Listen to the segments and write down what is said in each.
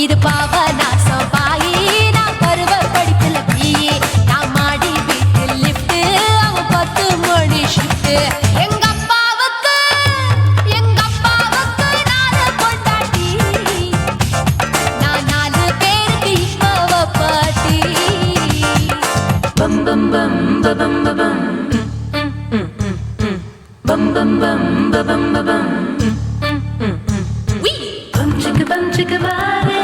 இது பாபநாசம் பாயி நான் பருவ படிப்புல பிஏ நான் மாடி வீட்டு லிஃப்ட் அவன் 10 மணி ஷிஃப்ட் எங்க அப்பாவுக்கு நாலு பொண்டாட்டி நான் 4 பேருக்கு இப்பவ பாட்டி பம் பம் பம் பம் பம் bum bum bum bum bum bum bum chicka bum chicka body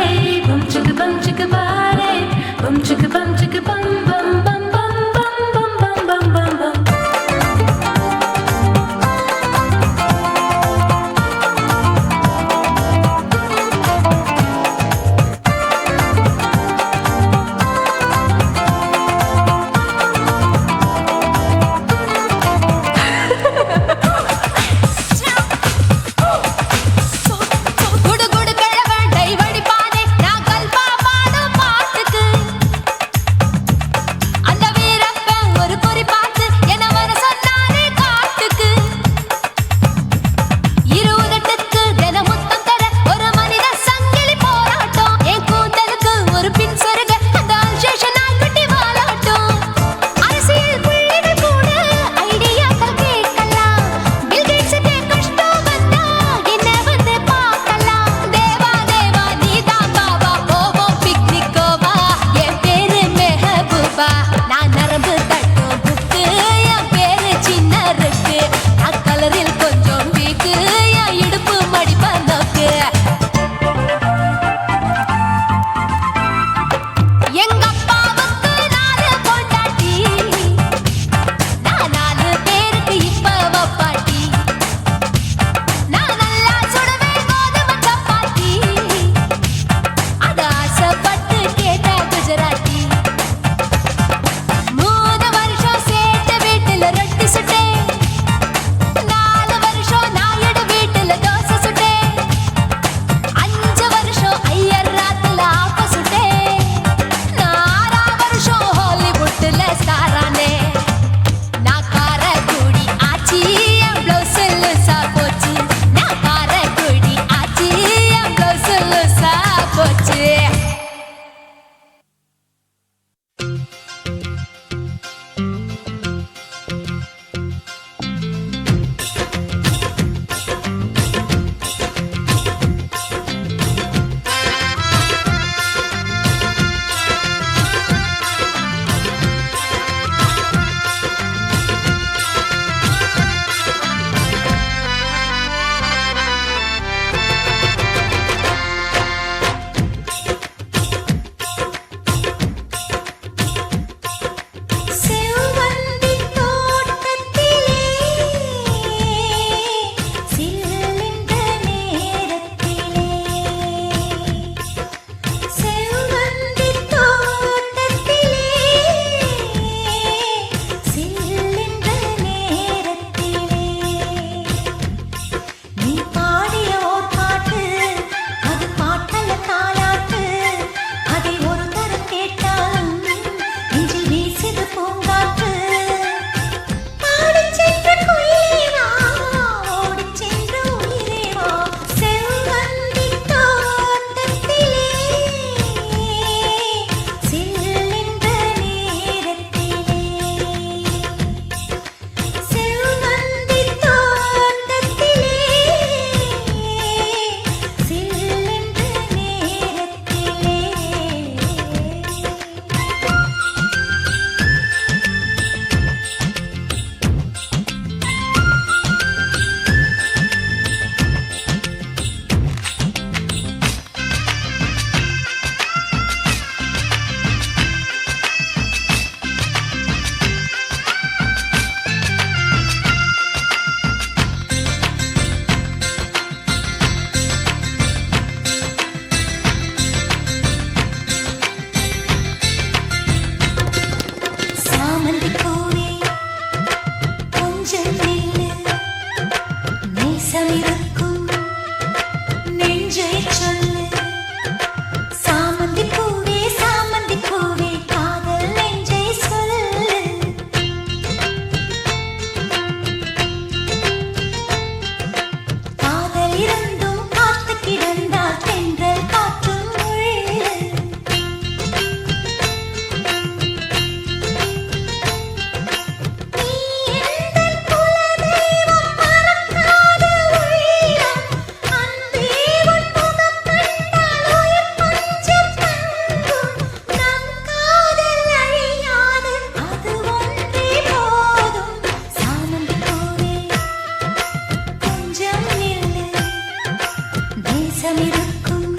நேசமிருக்கும்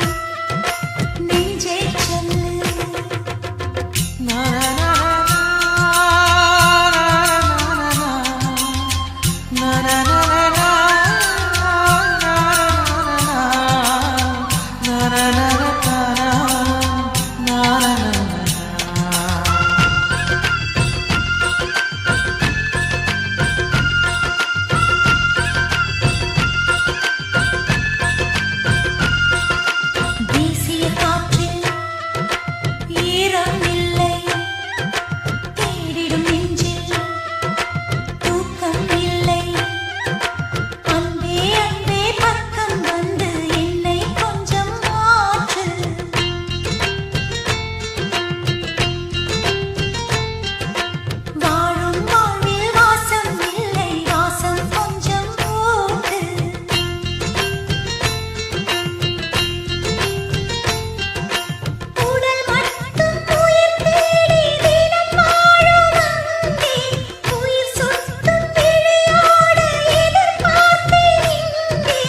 நெஞ்சே சொல்லு. வீசிய காற்றில் ஈரம் இல்லை, தேடிடும் நெஞ்சில் தூக்கம் இல்லை. அன்பே அன்பே பக்கம் வந்து என்னை கொஞ்சம் மாற்று. வாழும் வாழ்வில் வாசம் இல்லை, வாசம் கொஞ்சம் ஊட்டு. உடல் மட்டும் உயிர் தேடி தினம் வாழும் அங்கே, உயிர் சுட்டும் விழியோடு எதிர்பார்த்தேன் இங்கே.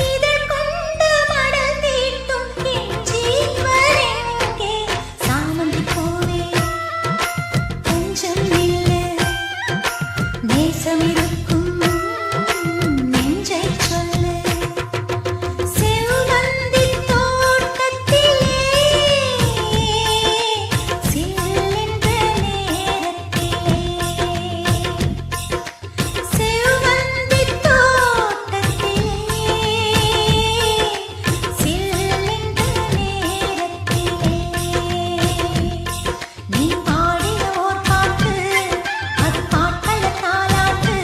இதழ் கொண்டு மடல் தீட்டும் என் ஜீவன் எங்கே? சாமந்தி பூவே கொஞ்சம் நில்லு, நேசமிருக்கும் நெஞ்சை சொல்லு. செவ்வந்தி தோட்டத்திலே சில்லென்ற நேரத்திலே, செவ்வந்தி தோட்டத்திலே சில்லென்ற நேரத்திலே, நீ பாடிய ஓர் பாட்டு, அது பாட்டல்ல தாலாட்டு.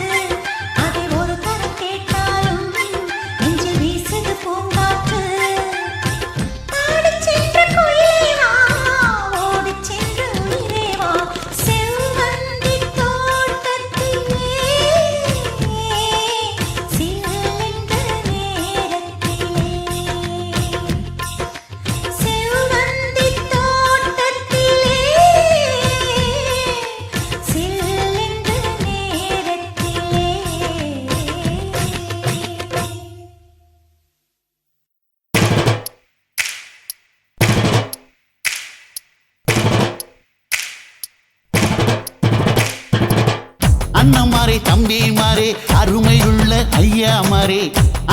அதை ஒரு தரம் கேட்டாலும் நெஞ்சில் வீசுது பூங்காற்று. பாடிச் சென்ற குயிலே வா, ஓடிச் சென்ற உயிரே வா, செவ்வந்தி தோட்டத்திலே சில்லென்ற நேரத்திலே, செவ்வந்தி தோட்டத்திலே சில்லென்ற நேரத்திலே. அண்ணமாரே தம்பிமாரே அருமையுள்ள ஐயாமாரே,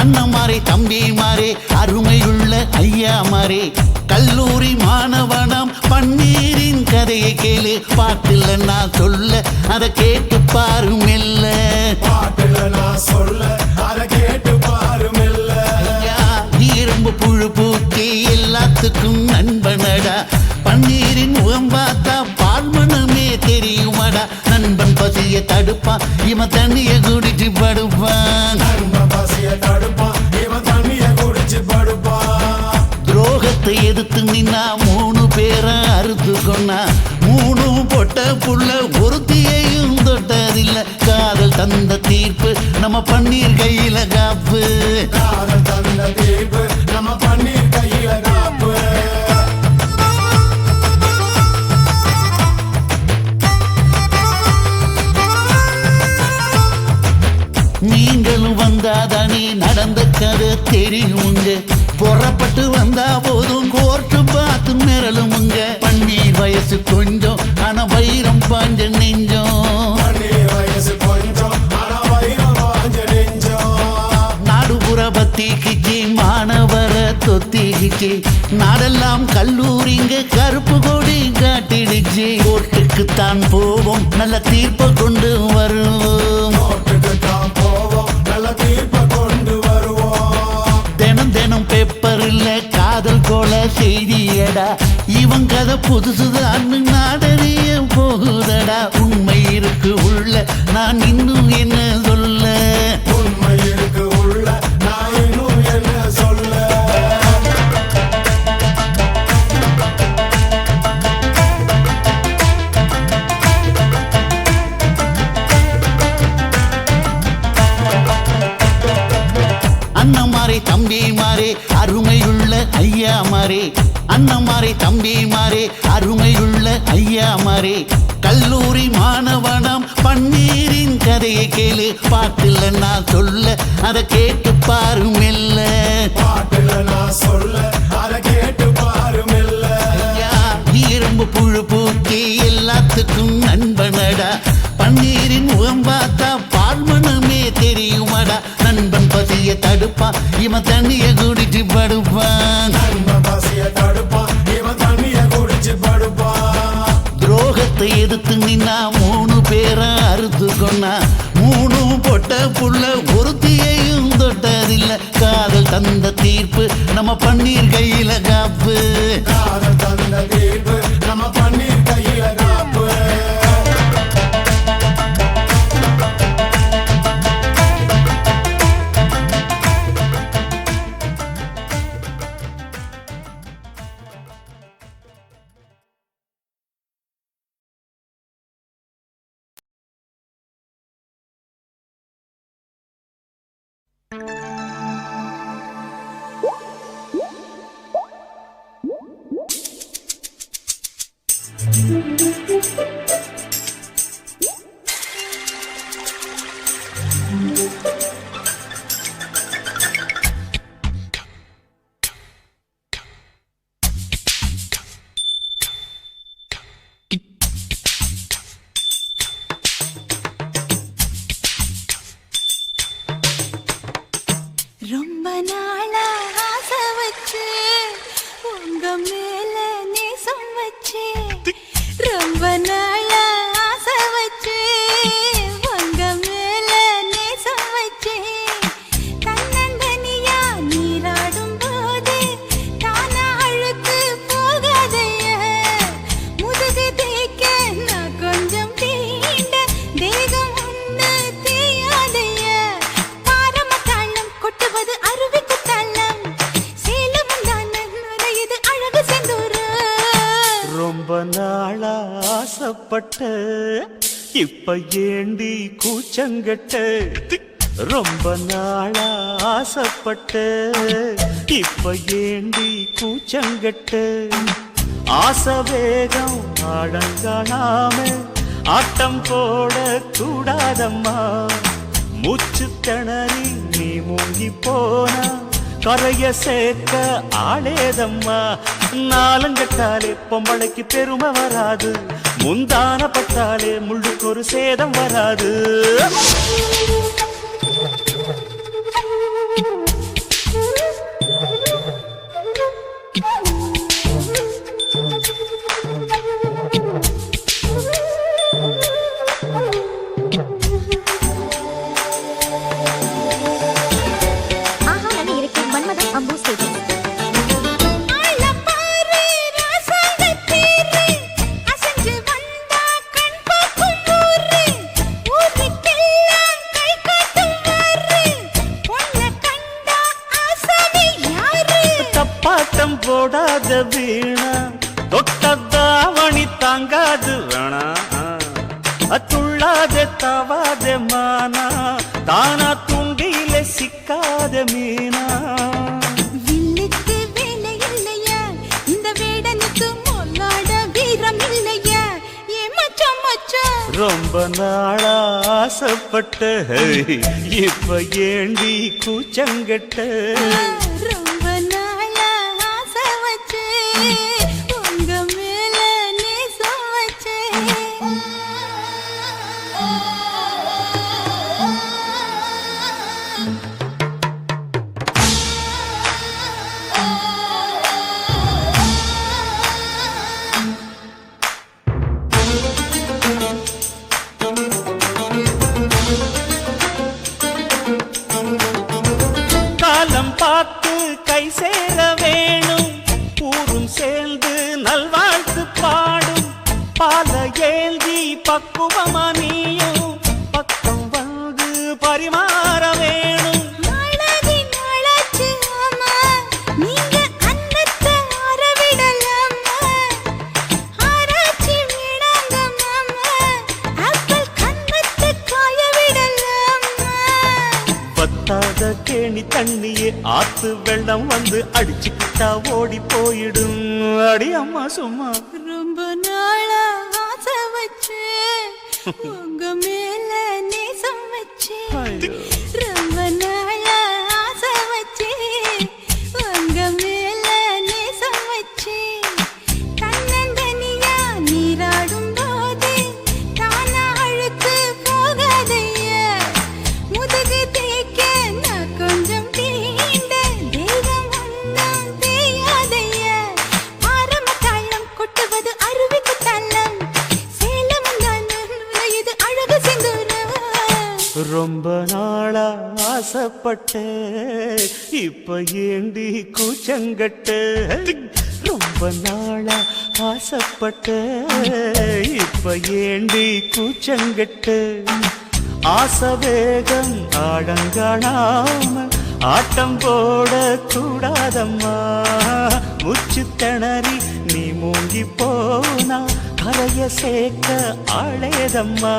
அண்ணமாரே தம்பிமாரே அருமையுள்ள ஐயாமாரே. கல்லூரி மாணவனாம் பன்னீரின் கதையை கேளு, பாட்டுல நான் சொல்ல அதை கேட்டு பாரு மெல்ல. பாட்டுல நான் சொல்ல அதை கேட்டு பாரு மெல்ல. ஐயா, இரும்பு புழு பூச்சி எல்லாத்துக்கும் நண்பனடா, பன்னீரின் முகம் பார்த்தா பால்மணமே தெரியுமாடா. நண்பன் பசிய தடுப்பான், இவன் தண்ணிய குடிச்சு படுப்பான். நண்பன் பசிய தடுப்பான், இவன் தண்ணிய குடிச்சு படுப்பான். துரோகத்தை எதிர்த்து நின்னா 3 பேரை அறுத்து கொன்னா, 3 பொட்ட புள்ள ஒருத்தியையும் தொட்டதில்ல. காதல் தந்த தீர்ப்பு நம்ம பன்னீர் கையில காப்பு. காதல் தந்த தீர்ப்பு நம்ம பன்னீர் கையில காப்பு. நீங்களும் வந்தாதானே நடந்த கதை தெரியுங்க, புறப்பட்டு வந்தா போதும் கோர்ட்டு பார்த்து மிரளுமுங்க. பன்னீர் வயசு கொஞ்சம் ஆனா வைரம் பாஞ்ச நெஞ்சம், பன்னீர் வயசு கொஞ்சம் ஆனா வைரம் பாஞ்ச நெஞ்சம். நாடுபுற பத்திக்கு மாணவர தொத்திக்கு நாடெல்லாம் கல்லூரிங்க கருப்பு கொடி காட்டிடுச்சு. கோர்ட்டுக்கு தான் போவோம், நல்ல தீர்ப்பை கொண்டு வருவோம். கோர்ட்டுக்கு தான் போவோம், நல்ல தீர்ப்பை கொண்டு வருவோம். தினம் தினம் பேப்பர்ல காதல் கொலை செய்தியடா, இவன் கதை புதுசுதான் நாடறிய போகுதடா. உண்மை இருக்கு உள்ள, நான் இன்னும் என்ன சொல்ல. உண்மை இருக்கு உள்ள, நான் இன்னும் என்ன சொல்ல. அண்ணமாரே தம்பிமாரே அருமையுள்ள ஐயாமாரே, அண்ணமாரே தம்பிமாரே அருமையுள்ள ஐயாமாரே. கல்லூரி மாணவனாம் பன்னீரின் கதையை கேளு, பாட்டுல நான் சொல்ல அதை கேட்டு பாரு மெல்ல. பாட்டுல நான் சொல்ல தடுப்பான் இவன் தண்ணிய குடிச்சு படுப்பான் நண்பன் பசிய தடுப்பான் இவன் தண்ணிய குடிச்சு படுப்பான் துரோகத்தை எதிர்த்து நின்னா 3 பேரை அறுத்து கொன்னா 3 பொட்ட புள்ள ஒருத்தியையும் தொட்டதில்லை காதல் தந்த தீர்ப்பு நம்ம பன்னீர் கையில காப்பு காதல் தந்த தீர்ப்பு நம்ம பன்னீர் கையில காப்பு ரொம்ப நாளா ஆசை வச்சு உங்க மேல நேசம் வச்சு ரொம்ப நாளா ஆசை வச்சு உங்க மேல நேசம் வச்சு தன்னந்தனியா நீராடும் போது தானா அழுக்கு போகாதைய முதுகு தேய்க்க நான் கொஞ்சம் தீண்ட தேகம் ஒண்ணு தேயாதைய பாரமத்தாளம் கொட்டுவது அருவி குத்தாளம் சேலம் தான நுரையுது அழகு செந்தூர ரொம்ப நாளா ஆசைப்பட்ட இப்ப ஏண்டி கூச்சங்கட்ட ரொம்ப நாளா ஆசைப்பட்ட இப்ப ஏண்டி கூச்சங்கட்ட ஆசை வேகம் ஆடங்காணாம ஆட்டம் போட கூடாதம்மா மூச்சு திணறி நீ மூங்கி போனா கரைய சேர்க்க ஆளேதம்மா நாலங்கட்டாலே பொம்பளைக்கு பெருமை வராது முந்தான பட்டாலே முள்ளுக்கு ஒரு சேதம் வராது போடாத வீணா தொட்டதாவணி தாங்காது வேணா துள்ளாத தவாத மானா தானா துண்டியில சிக்காத மீனா வில்லுக்கு வேலை இல்லையா இந்த வேடனுக்கு மொல்லாட வீரம் இல்லையா ஏ மச்சான் மச்சான் ரொம்ப நாளா ஆசைப்பட்ட இப்ப ஏண்டி கூச்சங்கட்ட ரொம்ப நாளா ஆசை வச்சு உங்க மேல நேசம் வச்சு காலம் பார்த்து கை சேர வேணும் ஊரும் சேர்ந்து நல்வாழ்த்து பாடும் பால ஏந்தி பக்குவமா நீயும் பக்கம் வந்து பரிமாற வேணும் நாளாகி நாளாச்சு ஆமா நீங்க அன்னத்தை ஆரவிடலாமா ஆராய்ச்சி வேணாங்க மாமா ஆப்பிள் கன்னத்தை காய விடலாமா பத்தாத கேணி தண்ணியே ஆத்து வெள்ளம் வந்து அடிச்சுக்கிட்டா ஓடி போயிடும் அடி அம்மா சும்மா ரொம்ப நாளா ஆசை வச்சு உங்க மேல நேசம் வச்சு ஐயோ. ரொம்ப நாளா ஆசை வச்சு உங்க மேல நேசம் வச்சு தன்னந்தனியா நீராடும் போது தானா அழுக்கு போகாதைய முதுகு தேய்க்க நான் கொஞ்சம் தீ ஆசைப்பட்ட இப்ப ஏண்டி கூச்சங்கட்ட ரொம்ப நாளா ஆசைப்பட்ட இப்ப ஏண்டி கூச்சங்கட்ட ஆசை வேகம் ஆடங்காணாம ஆட்டம் போட கூடாதம்மா முச்சு திணறி நீ மூங்கி போனா கரைய சேர்க்க ஆளேதம்மா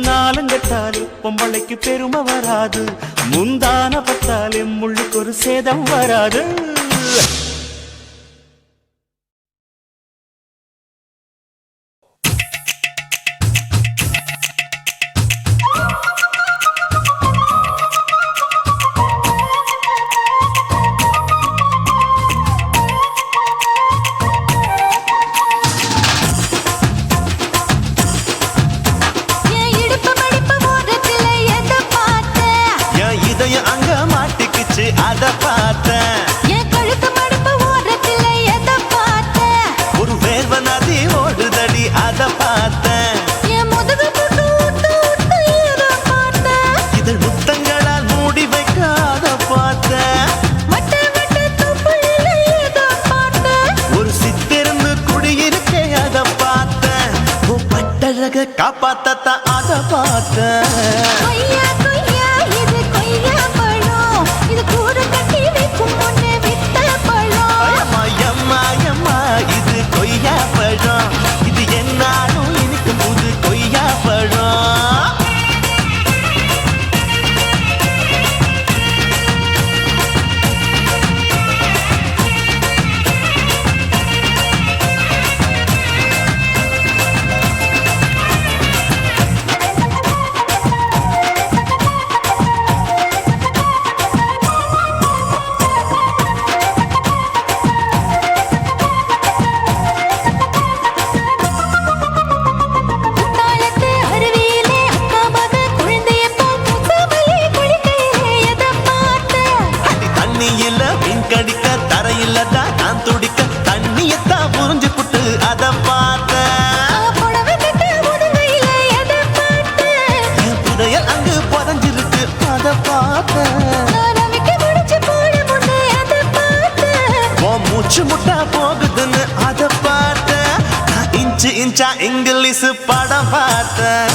நாலங்கட்டாலே பொம்பளைக்கு பெருமை வராது முந்தான பத்தாலே முள்ளுக்கு ஒரு சேதம் வராது அத பார்த்தேன் என் கழுத்து மடிப்பு ஓரத்துல எதை பார்த்தேன் ஒரு வேர்வ நதி ஓடுதடி அத பார்த்தேன் என் முதுகு புட்டு விட்டு விட்டு எதை பார்த்தேன் இதழ் முத்தங்களால் மூடி வைக்க அத பார்த்தேன் வட்ட வட்ட துப்புல எதை பார்த்தேன் ஒரு சித்திருந்து குடியிருக்கே அத பார்த்தேன் உன் பட்டழக காப்பாத்தத்தான் அத பார்த்தேன் கொய்யா கொய்யா இது கொய்யா பழம் இது கூட கட்டி வைக்கும் முன்னே வித்த பழம் எம்மா எம்மா இது கொய்யா பழம் இது என்னாலும் இனிக்கும் புது கொய்யா பழம் குத்தாலத்து அருவியிலே அக்கா மக குழந்தைய போல் முகமையே குளிக்கையிலே எதை பார்த்தேன் அடி தண்ணியில மீன் கடிக்க தரையில தான் நான் துடிக்க தண்ணியத்தான் புரிஞ்சு புட்டு அத பார்த்தேன் புடவை கட்டு முதுகையிலே எதை பார்த்தேன் என் புதையல் அங்கு புதஞ்சிருக்கு அத பார்த்தேன் ரவிக்கு முடிச்சு போட முன்னே எதை பார்த்தேன் உன் மூச்சு முட்டா போகுதுன்னு அத பார்த்தேன் நான் இன்ச்சு இன்ச்சா இங்கிலீஷ் படம் பார்த்தேன்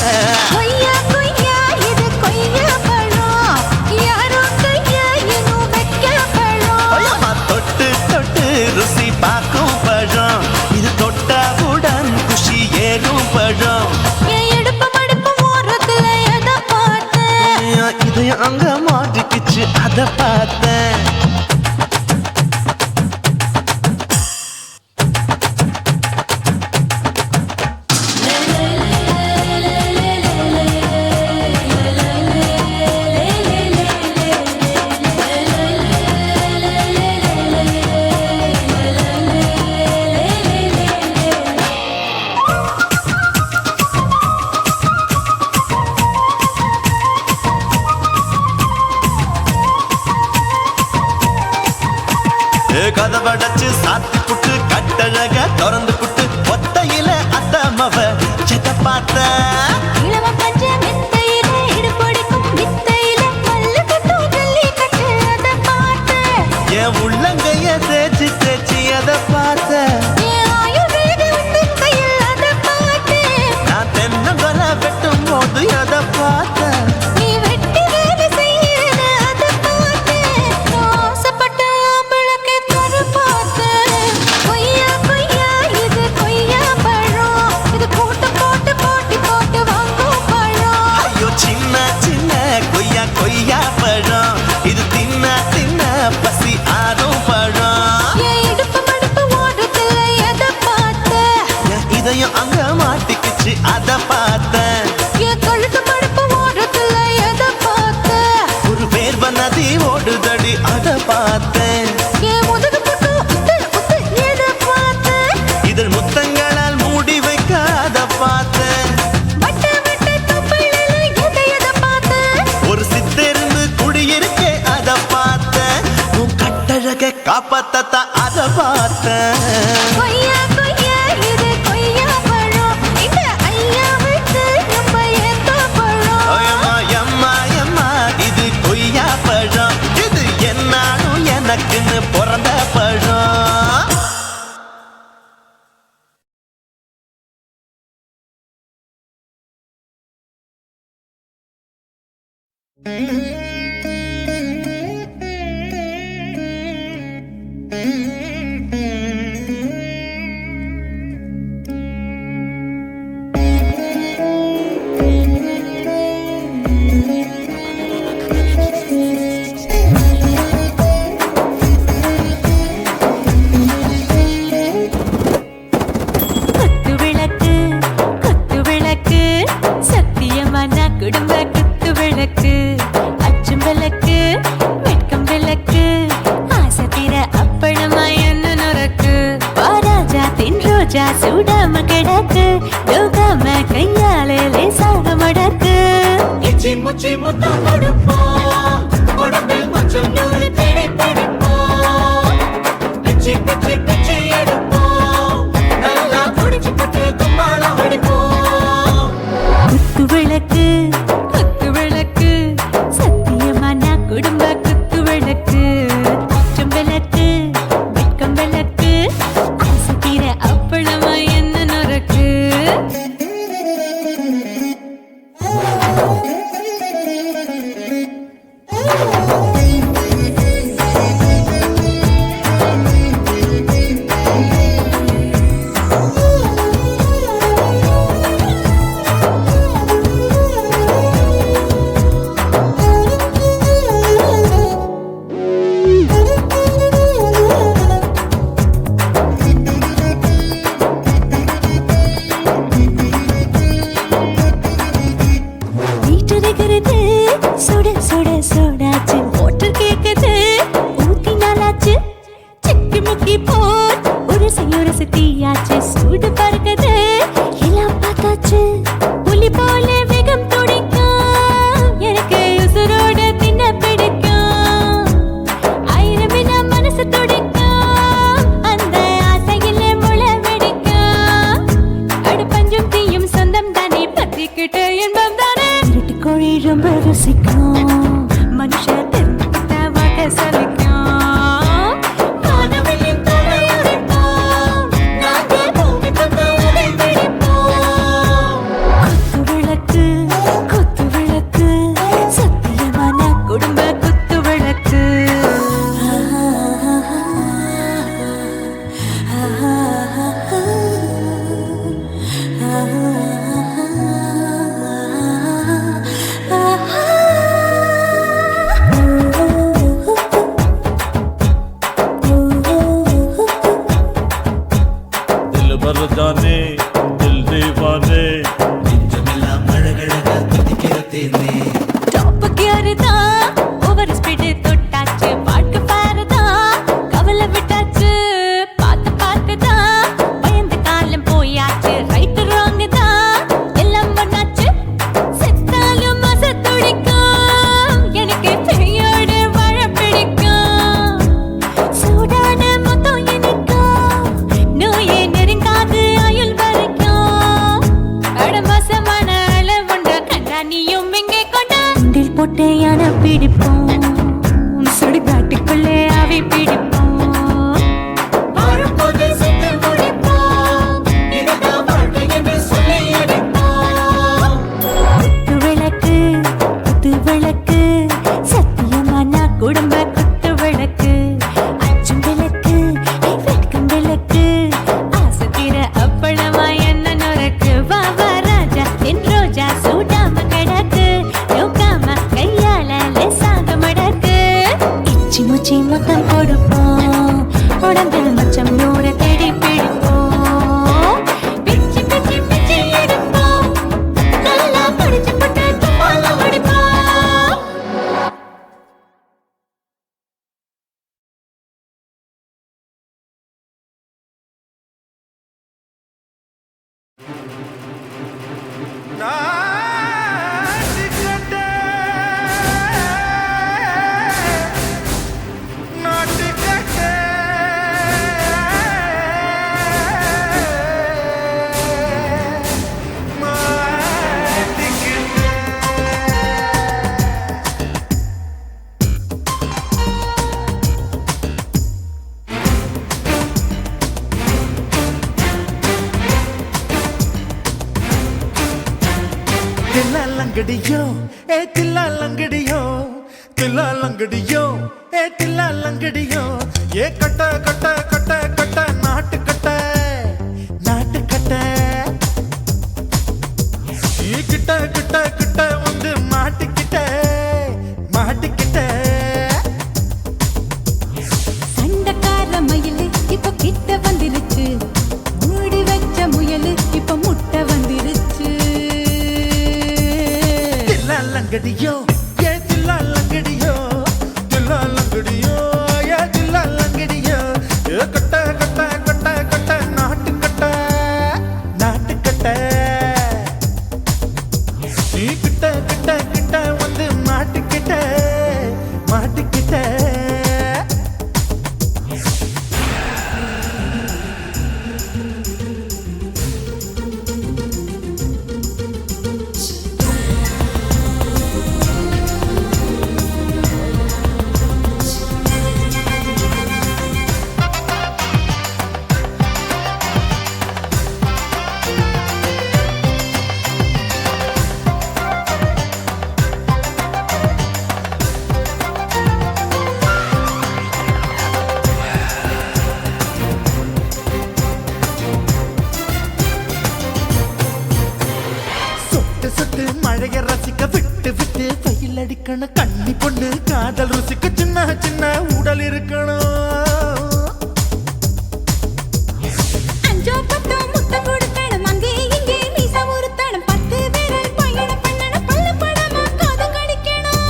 கொய்யா கொய்யா இது கொய்யா பழம் யாரோ கையா இன்னும் வைக்க பழம் ஐயம்மா, தொட்டு தொட்டு ருசி பார்க்கும் பழம் இது தொட்டாவுடன் குஷி ஏறும் பழம் என் இடுப்பு மடிப்பு ஓரத்துல எதை பார்த்தேன் இதயம் அங்க மாட்டிக்கிச்சு அத பார்த்தேன் கதவடைச்சு சாத்தி புட்டு கட்டழக திறந்து புட்டு ஒத்தையில அத்தமவ செத்த பார்த்த இளவ பஞ்ச மெத்தையிலே இடுப்பொடிக்கும் வித்தையிலே மல்லு கட்டும் ஜல்லி கட்டு அதை பார்த்தேன் என் உள்ளங்கைய தேய்ச்சி தேய்ச்சி அத பார்த்த என் ஆயுர்வேத உந்தன் கையில் அதை பார்த்தேன் நான் தென்னங்கொலை வெட்டும் போது அத பார்த்த நீ வெட்டி வேலை செய்யறது அதை பார்த்தேன் ஆசைப்பட்ட ஆம்பளுக்கு தர பார்த்தேன் கொய்யா கொய்யா இது கொய்யா பழம் இது கூட்டு போட்டு போட்டி போட்டு வாங்கும் பழம் ஐயோ சின்ன சின்ன கொய்யா கொய்யா பழம் இது தின்ன தின்ன பசி ஆறும் பழம் என் இடுப்பு மடிப்பு ஓரத்துல எதை பார்த்தேன் என் இதயம் அங்க மாட்டிக்கிச்சு அத பார்த்தேன் என் கழுத்து மடிப்பு ஓரத்துல எதை பார்த்தேன் ஒரு வேர்வ நதி ஓடுதடி அத பார்த்தேன் என் முதுகு புட்டு உத்து உத்து எதை பார்த்தேன் இதழ் முத்தங்களால் மூடி வைக்க அத பார்த்தேன் வட்ட வட்ட துப்புல எதை பார்த்தேன் ஒரு சித்திருந்து குடியிருக்கே அத பார்த்தேன் உன் கட்டழக காப்பாத்தத்தான் அத பார்த்தேன் கொய்யா கொய்யா இது கொய்யா பழம் இந்த ஐயாவுக்கு நம்ம ஏத்த பழம் எம்மா எம்மா எம்மா இது கொய்யா பழம் பழம். குடும்ப குத்து விளக்கு அச்சும் விளக்கு வெட்கம் விளக்கு ஆசை தீர அப்பளமா என்ன நொறக்கு வாராஜா தின் ரோஜா சூடாம கிடக்கு யோகாம கையாலே லேசாக மடக்கு இச்சி முச்சி முத்தம் கொடுப்போம் உடம்பில் கொஞ்சம் நூறு தேடி பிடிப்போம் பிச்சி பிச்சி பிச்சி எடுப்போம் நல்லா குடிச்சு பட்டு கும்பாளம் அடிப்போம் குத்து விளக்கு குத்து விளக்கு சத்தியமான குடும்ப குத்து விளக்கு அச்சம் விளக்கு வெட்கம் விளக்கு ஆசை தீர அப்பளமா என்ன நொறக்கு சுட சுட சுடாச்சு மோட்டர் கேக்குது ஊத்தி நாளாச்சு சிக்கி முக்கி போர் ஒரு தீயாச்சு சூடு பறக்குது எல்லாம் பார்த்தாச்சு புலி போல வேகம் துடிக்கும் எனக்கு உசுரோட தின்ன பிடிக்கும் ஆயிரம் வினா மனசு துடிக்கும் அந்த ஆசையிலே முளை வெடிக்கும் அடு பஞ்சும் தீயும் சொந்தம் தானே பத்திக்கிட்டு இன்பம் தானே கோழி ரொம்ப ருசிக்கும் மனுஷ தெரிஞ்சுக்கிட்ட வாட்ட சலிக்கும் வானவெளியின் தலை உடைப்போம் நாங்கள் பூமி பந்த உடை வெடிப்போம் குத்து விளக்கு சத்தியமான குடும்ப குத்து விளக்கு जाने दिल दीवाने நெஞ்சமெல்லாம் அழகழகா துடிக்கிற தேனே டாப் கியர் தான் ஓவர் ஸ்பீட் தொட்டாச்சு பாட்டு பாரு தான் கவலை விட்டாச்சு பார்த்து தான் பயந்து காலம் போயாச்சு ரைட் ராங் தான் எல்லாம் பண்ணாச்சு செத்தாலும் மச துடிக்கும் எனக்கு பெரியோடு வாழ பிடிக்கும் சூடான மொத்தம் எனக்கும் நோயே நெருங்காது ஆயுள் வரைக்கும் அடமசமான அளவுண்ட கண்டா நீயும் இங்கே கொண்ட உண்டில் போட்டு யானை பிடிப்போம் சுடுகாட்டுக்குள்ளே அவை பிடிப்போம் வரும்போது செத்து முடிப்போம் இதுதான் வாழ்க்கை என்று சொல்லி அடிப்போம் குத்து விளக்கு சத்தியமான குடும்ப குத்து விளக்கு அச்சும் விளக்கு வெட்கம் விளக்கு ஆசை தீர அப்பளமா என்ன நொறக்கு வா ராஜா என் ரோஜா சூடாம கிடக்கு யோகாம கையால லேசாக மடக்கு இச்சி முச்சி மொத்தம் கொடுப்போம் உடம்பில் மச்சம் நூறு தேடி பிடிப்போம் பிச்சி பிச்சி பிச்சி எடுப்போம் நல்லா படிச்சு பட்டு துப்பால அடிப்போம் நாட்டுக்கட்டே தில்லாலங்கடியோ ஏ தில்லாலங்கடியோ தில்லாலங்கடியோ ஏ தில்லாலங்கடியோ ஏ கட்ட கட்ட கட்ட கட்ட நாட்டு கட்ட நாட்டு கட்ட நீ கிட்ட கிட்ட கிட்ட வந்து மாட்டிக்கிட்ட மாட்டிக்கிட்ட சண்டைக்கார மயிலு இப்ப கிட்ட வந்துருச்சு மூடி வச்ச முயலு இப்ப முட்டை வந்துருச்சு தில்லாலங்கடியோ ஏ தில்லாலங்கடியோ தில்லாலங்கடியோ ஏ தில்லாலங்கடியோ ஏ கட்ட கட்ட கட்ட கட்ட நாட்டு கட்ட நாட்டு கட்ட நீ கிட்ட கிட்ட கிட்ட வந்து மாட்டிக்கிட்ட மாட்டிக்கிட்ட சொட்டு சொட்டு மழைய ரசிக்க விட்டு விட்டு வெயில் அடிக்கணும் கண்ணி பொண்ணு காதல் ருசிக்க சின்ன சின்ன உடல் இருக்கணும் அஞ்சோ பத்தோ முத்தம் கொடுக்கணும் அங்கே இங்கே மீச உருத்தணும் 10 விரல் பயணம் பண்ணணும் பல்ல படமா காது கடிக்கணும்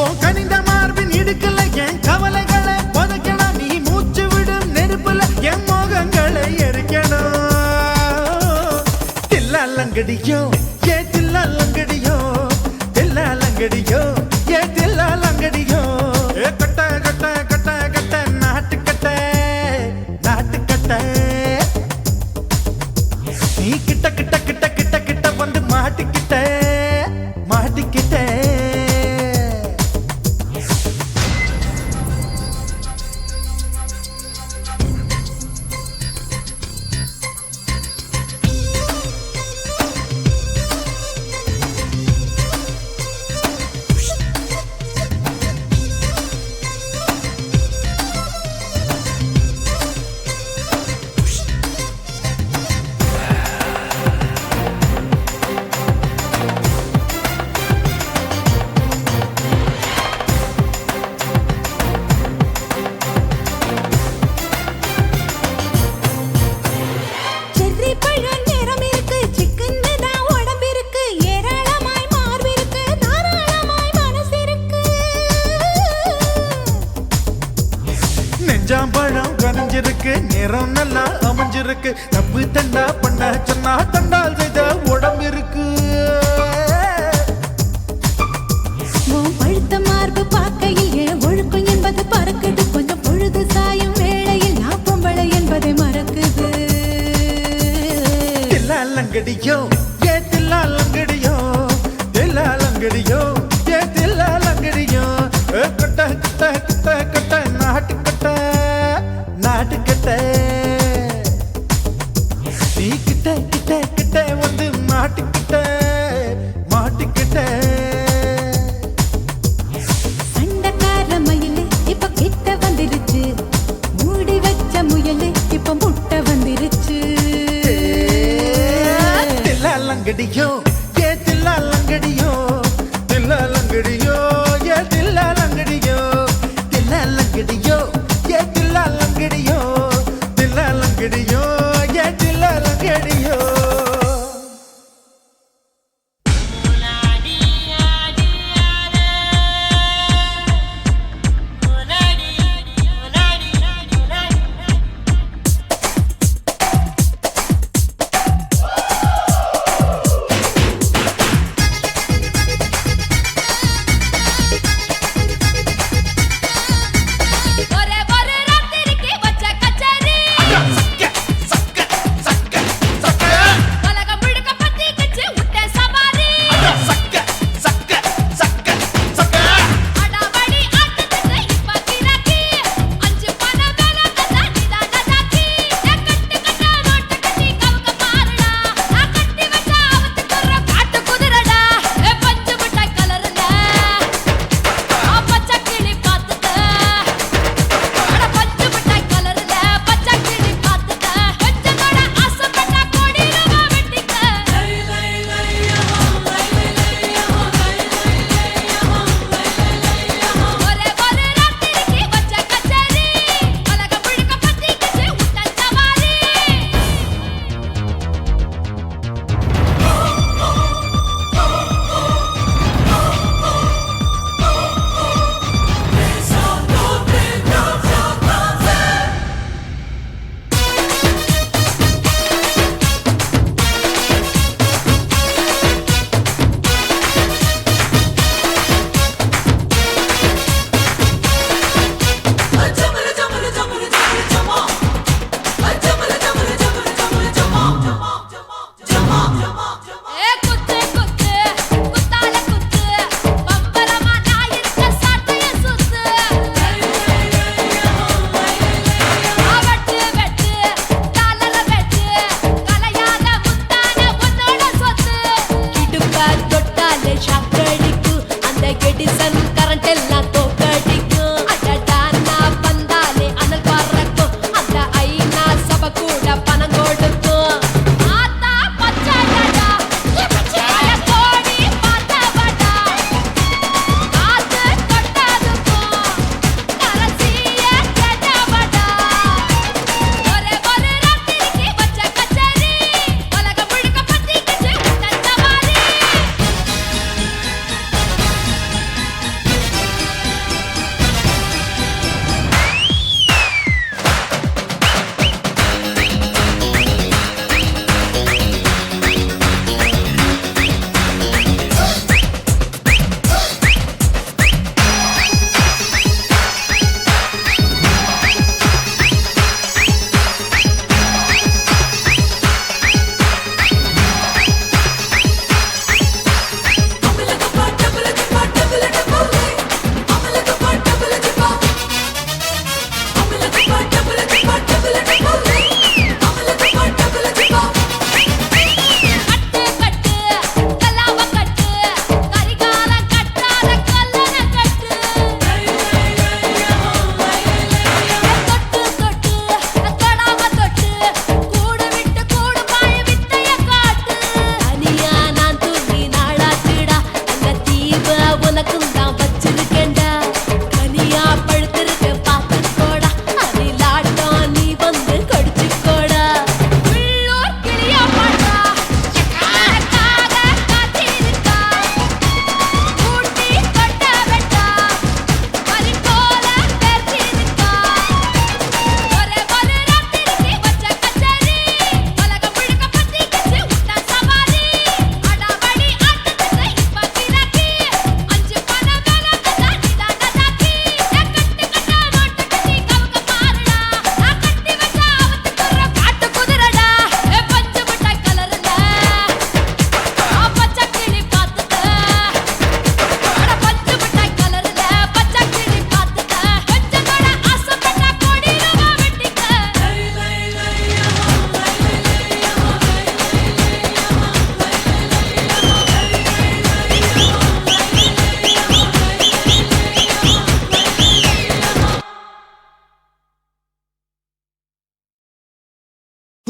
ஓ கனிந்த மார்பின் இடுக்கல என் கவலைகளை புதைக்கணும் நீ மூச்சு விடும் நெருப்புல என் மோகங்களை எரிக்கணும் தில்லாலங்கடியோ ஏ தில்லாலங்கடியோ தில்லாலங்கடியோ ஏ தில்லாலங்கடியோ ஏ கட்ட கட்ட கட்ட கட்ட நாட்டு கட்ட நாட்டு கட்ட நீ கிட்ட கிட்ட கிட்ட கிட்ட கிட்ட வந்து மாட்டிக்கிட்ட மாட்டிக்கிட்ட செர்ரி பழம் நிறம் இருக்கு சிக்கன்னு தான் உடம்பு இருக்கு ஏராளமாய் மார்பு இருக்கு தாராளமாய் மனசு இருக்கு நெஞ்சாம்பழம் கனிஞ்சிருக்கு நிறம் நல்லா அமைஞ்சிருக்கு தப்பு தண்டா பண்ண சொன்னா தண்டால் செய்த உடம்பு இருக்கு உன் பழுத்த மார்பு பார்க்கையில் என் ஒழுக்கம் என்பது பறக்குது கொஞ்சம் பொழுது சாயும் வேளையில் நான் பொம்பளை என்பதை மறக்குது தில்லாலங்கடியோ ஏ தில்லாலங்கடியோ தில்லாலங்கடியோ ஏ தில்லாலங்கடியோ ஏ கட்ட கட்ட கட்ட கட்ட நாட்டு கட்ட நாட்டு கட்ட நீ கிட்ட கிட்ட கிட்ட வந்து மாட்டிக்கிட்ட மாட்டிக்கிட்ட சண்டைக்கார மயிலு இப்ப கிட்ட வந்துருச்சு மூடி வச்ச முயலு இப்ப முட்டை வந்துருச்சு தில்லால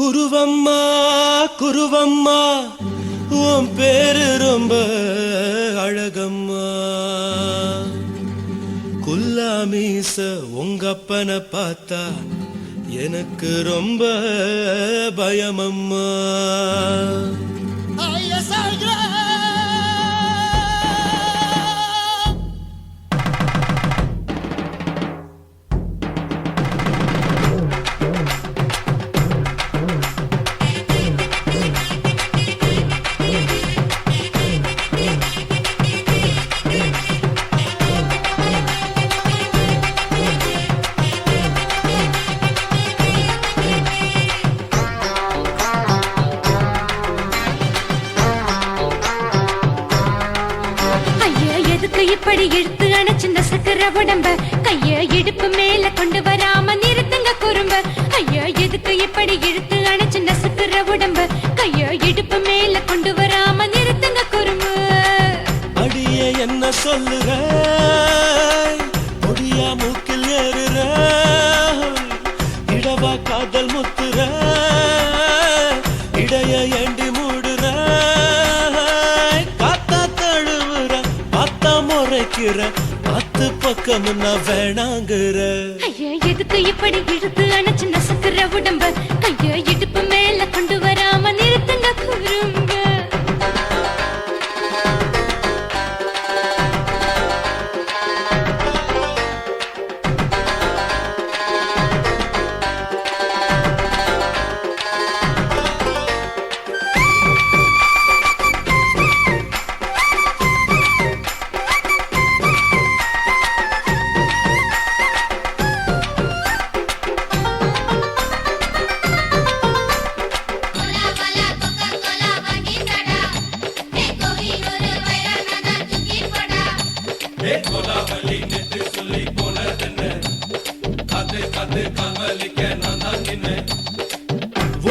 குருவம்மா குருவம்மா உன் பேரு ரொம்ப அழகம்மா குல்லாமீச உங்க அப்பனை பார்த்தா எனக்கு ரொம்ப பயமம்மா இப்படி எடுத்து அணைச்சிருந்த சக்கர உடம்ப கைய இடுப்பு மேல கொண்டு வராம நிறுத்துங்க குறும்ப ஐயா எதுக்கு இப்படி எடுத்து அணைச்சிருந்த சக்கர உடம்ப கைய இடுப்பு மேல கொண்டு வராம நிறுத்துங்க குறும்ப அடியே என்ன சொல்லுற முடியா மூக்கில் ஏறுற இடவா காதல் முத்துற இடைய ஏண்டி மூடுற காத்தா தழுவுற பார்த்தா முறைக்கிற பத்து பக்கம் நான் வேணாங்குற ஐயா எதுக்கு இப்படி எடுத்து அணைச்சு நசுக்குற உடம்ப கைய இடுப்பு மேல கொண்டு வராம நிறுத்துங்க குறும்ப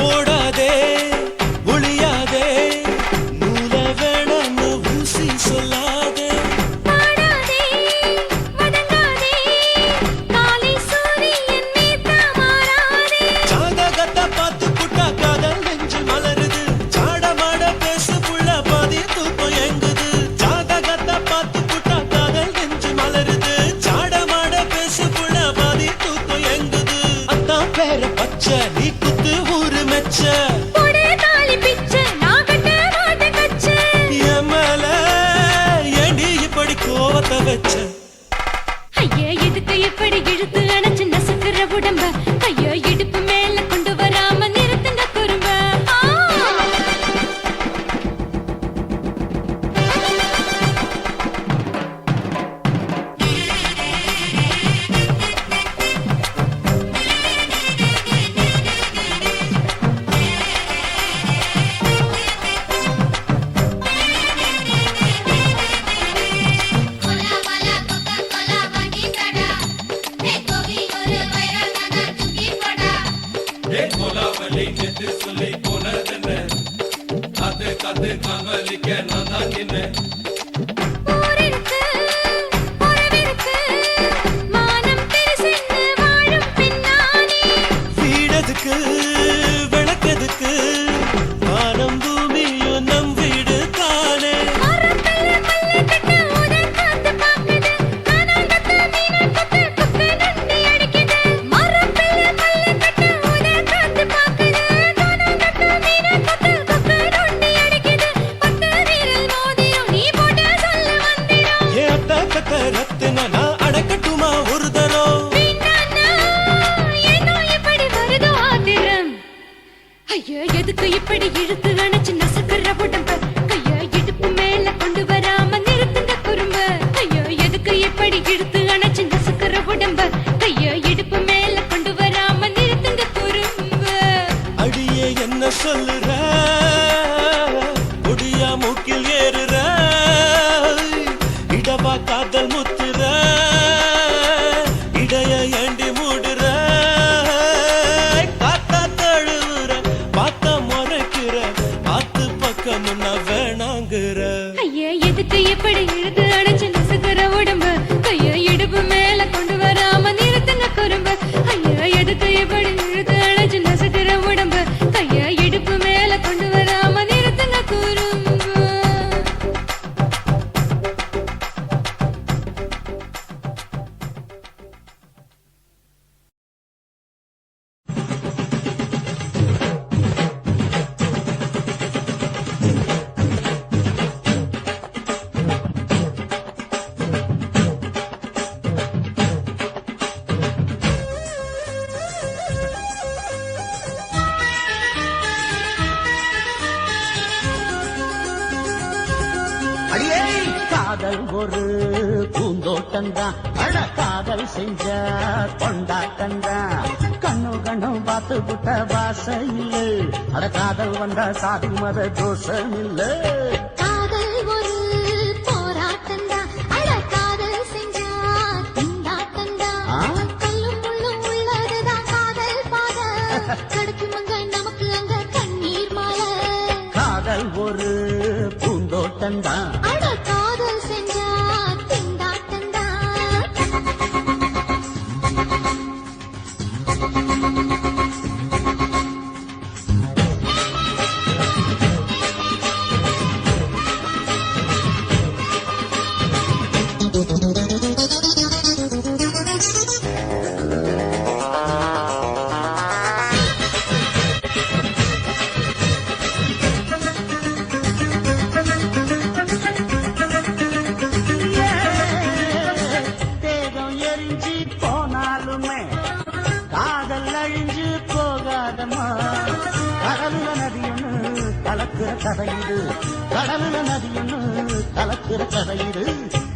ஓடாதே ஒளியாதே நூல வேணான்னு ஊசி சொல்லாதே பாடாதே வதங்காதே காலை சூரியன் மீத மாறாதே ஜாதகத்தை பார்த்து புட்டா காதல் நெஞ்சு மலருது சாடமாட பேசு புள்ள பாதி தூக்கம் எங்குது ஜாதகத்தை பார்த்து புட்டா காதல் நெஞ்சு மலருது சாடமாட பேசு புள்ள பாதி தூக்கம் எங்குது அத்தான் பேர பச்சை நீ குத்து ஊரு மெச்ச போடே தாலி பிச்சை நான் கட்ட மாட்டேன் கச்சை என் மேல ஏண்டி இப்படி கோவத்தை வச்ச ஐயா எதுக்கு இப்படி இழுத்து அணைச்சு நசுக்குற உடம்ப கைய இடுப்பு மேல கொண்டு வராம நிறுத்துங்க குறும்ப ஊரிருக்கு உறவிருக்கு மானம் பெருசென்னு வாழும் பெண்ணானே வீடதுக்கு விளக்கதுக்கு வானம் பூமியும் நம் வீடு தானே மரத்துல மல்லி கட்ட உதன் காத்து பாக்குது கானாங்கத்து மீனாங்கத்து குப்பை நண்டி அடிக்குது மரத்துல மல்லி கட்ட உதன் காத்து பாக்குது கானாங்கத்து மீனாங்கத்து குப்பை நண்டி அடிக்குது பத்து வீரல் மோதிரம் நீ போட்ட சொல்ல வந்திடும் ஏ அத்த கத்த ரத்தின நான் அடக்கட்டுமா ஒரு தரம் வீணானா ஏனோ இப்படி வருதோ ஆத்திரம் ஐயா எதுக்கு இப்படி இழுத்து அணைச்சு நசுக்குற உடம்ப கைய இடுப்பு மேல கொண்டு வராம நிறுத்துங்க குறும்ப ஐயா எதுக்கு இப்படி இழுத்து அணைச்சு நசுக்குற உடம்ப கைய இடுப்பு மேல கொண்டு வராம நிறுத்துங்க குறும்ப அடியே என்ன சொல்லுற முடியா மூக்கில் ஏறுற இடவா காதல் முத்துற இடைய ஏண்டி மூடுற காத்தா தழுவுற பார்த்த முறைக்கிற பார்த்து பக்கம் நான் வேணாங்குற ஐயா எதுக்கு இப்படி இழுத்து அணைச்சு நசுக்குற உடம்ப கைய இடுப்பு மேல கொண்டு வராம காதல் ஒரு பூந்தோட்டம்தான் அட காதல் செஞ்ச கொண்டாட்டம்தான் கண்ணு கண்ணு பார்த்து புட்ட வாசம் இல்ல அட காதல் வந்தா சாதி மத தோஷம் இல்ல காதல் ஒரு போராட்டம்தான் அட காதல் செஞ்சா திண்டாட்டம்தான் கல்லும் முள்ளும் உள்ளதுதான் காதல் பாத கிடைக்கும் அங்க நமக்கு அங்க கண்ணீர் மாலை காதல் ஒரு பூந்தோட்டம்தான் அட காதல் செஞ்சா திண்டாட்டம்தான் தேகம் எரிஞ்சு போனாலுமே காதல் அழிஞ்சு போகாதமா கடலுல நதியொன்னு கலக்குற கதையிடு கடலுல நதியொன்னு கலக்குற கதையிடு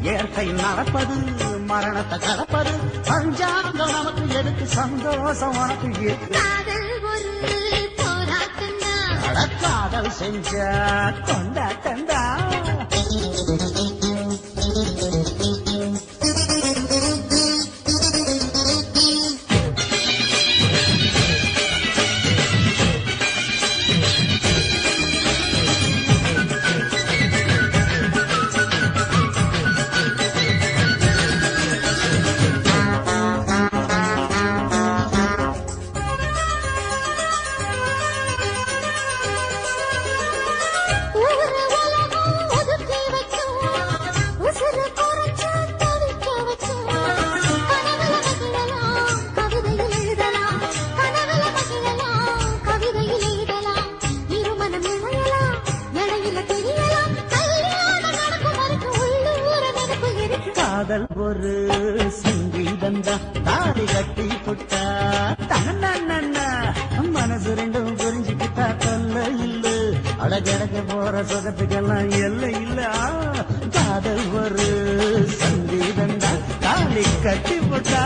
இயற்கை நடப்பது மரணத்தை கலப்பது பஞ்சாங்கம் நமக்கு எதுக்கு சந்தோஷம் உனக்கு இருக்கு காதல் ஒரு போராட்டம்தான் அட காதல் செஞ்ச கொண்டாட்டண்டா ஊரு உலகம் ஒதுக்கி வைக்கும் உசுறு குறைச்சு தவிக்க வைக்கும் கனவுல மகிழலாம் கவிதையில் எழுதலாம் கனவுல மகிழலாம் கவிதையில் எழுதலாம் இருமனம் இழையலாம் இடையில தெரியலாம் கல்யாணம் நடக்கும் வரைக்கும் உள்ளூர நினைப்பு இருக்கு காதல் ஒரு சங்கீதந்தா தாடி கட்டி புட்டா தன்னா மனசு ரெண்டும் புரிஞ்சுக்கிட்டா தொல்ல இல்ல அடகடக்க போற சுகத்துக்கெல்லாம் எல்லை இல்ல காதல் ஒரு சங்கீதந்தா தாடி கட்டி புட்டா